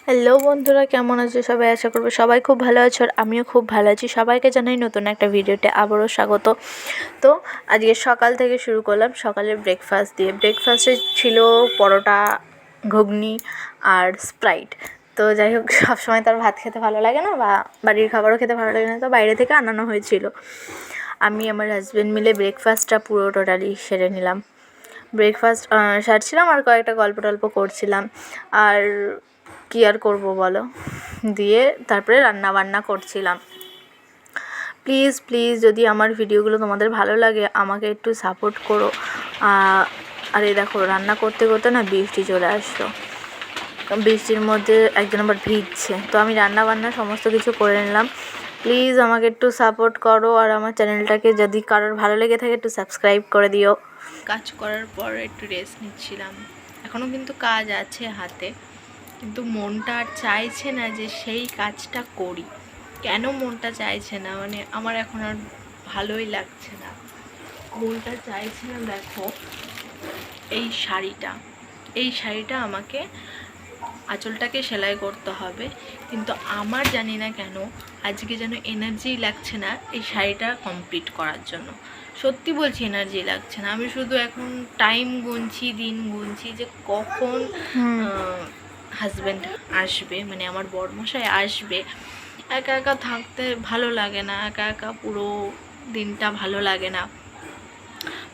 Hello বন্ধুরা, কেমন আছো সবাই? আশা করবো সবাই খুব ভালো আছো, আর আমিও খুব ভালো আছি। সবাইকে জানাই নতুন একটা ভিডিওতে আবারও স্বাগত। তো আজকে সকাল থেকে শুরু করলাম, সকালের ব্রেকফাস্ট দিয়ে। ব্রেকফাস্টে ছিল পরোটা, ঘুগনি আর স্প্রাইট। তো যাই হোক, সবসময় তার ভাত খেতে ভালো লাগে না, বা বাড়ির খাবারও খেতে ভালো লাগে না, তো বাইরে থেকে আনানো হয়েছিল। আমি আমার হাজব্যান্ড মিলে ব্রেকফাস্টটা পুরো টোটালি সেরে নিলাম। ব্রেকফাস্ট সারছিলাম আর কয়েকটা গল্প টল্প করছিলাম। আর কী আর করবো বলো, দিয়ে তারপরে রান্না বান্না করছিলাম। প্লিজ প্লিজ যদি আমার ভিডিওগুলো তোমাদের ভালো লাগে আমাকে একটু সাপোর্ট করো। আর এই দেখো, রান্না করতে করতে না বৃষ্টি চলে আসলো। বৃষ্টির মধ্যে একজন আবার ভিজছে, তো আমি রান্না বান্না সমস্ত কিছু করে নিলাম। প্লিজ আমাকে একটু সাপোর্ট করো, আর আমার চ্যানেলটাকে যদি কারোর ভালো লেগে থাকে একটু সাবস্ক্রাইব করে দিও। কাজ করার পর একটু রেস্ট নিচ্ছিলাম। এখনও কিন্তু কাজ আছে হাতে, কিন্তু মনটা আর চাইছে না যে সেই কাজটা করি। কেন মনটা চাইছে না, মানে আমার এখন আর ভালোই লাগছে না। মনটা চাইছে না, দেখো এই শাড়িটা আমাকে আঁচলটাকে সেলাই করতে হবে, কিন্তু আমার জানি না কেন আজকে যেন এনার্জি লাগছে না এই শাড়িটা কমপ্লিট করার জন্য। সত্যি বলছি, এনার্জি লাগছে না। আমি শুধু এখন টাইম গুনছি, দিন গুনছি যে কখন হাজব্যান্ড আসবে, মানে আমার বরমশাই আসবে। একা একা থাকতে ভালো লাগে না, একা একা পুরো দিনটা ভালো লাগে না।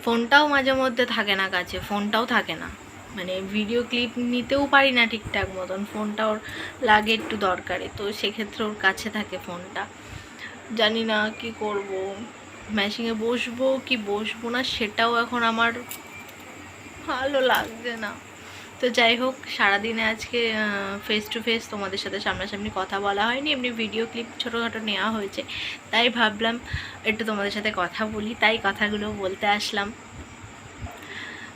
ফোনটাও মাঝে মধ্যে থাকে না কাছে, ফোনটাও থাকে না, মানে ভিডিও ক্লিপ নিতেও পারি না ঠিকঠাক মতন। ফোনটা ওর লাগে একটু দরকারে, তো সেক্ষেত্রে ওর কাছে থাকে ফোনটা। জানি না কি করব, ম্যাচিংয়ে বসবো কি বসবো না সেটাও এখন আমার ভালো লাগছে না। তো যাই হোক, সারাদিনে আজকে ফেস টু ফেস তোমাদের সাথে সামনাসামনি কথা বলা হয়নি, এমনি ভিডিও ক্লিপ ছোটোখাটো নেওয়া হয়েছে, তাই ভাবলাম একটু তোমাদের সাথে কথা বলি, তাই কথাগুলো বলতে আসলাম।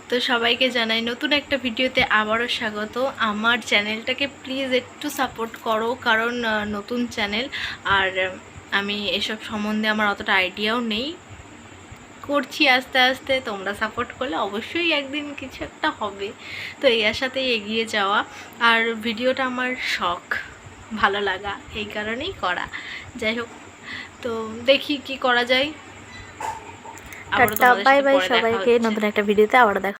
তো সবাইকে জানাই নতুন একটা ভিডিওতে আবারও স্বাগত। আমার চ্যানেলটাকে প্লিজ একটু সাপোর্ট করো, কারণ নতুন চ্যানেল, আর আমি এসব সম্বন্ধে আমার অতটা আইডিয়াও নেই। করছি আস্তে আস্তে, তোমরা সাপোর্ট করলে অবশ্যই একদিন কিছু একটা হবে। তো এই আশাতেই এগিয়ে যাওয়া। আর ভিডিওটা আমার শখ, ভালো লাগা, এই কারণেই করা। যাই হোক, তো দেখি কি করা যায়। টাটা, বাই বাই সবাইকে। নতুন একটা ভিডিওতে আবার দেখা।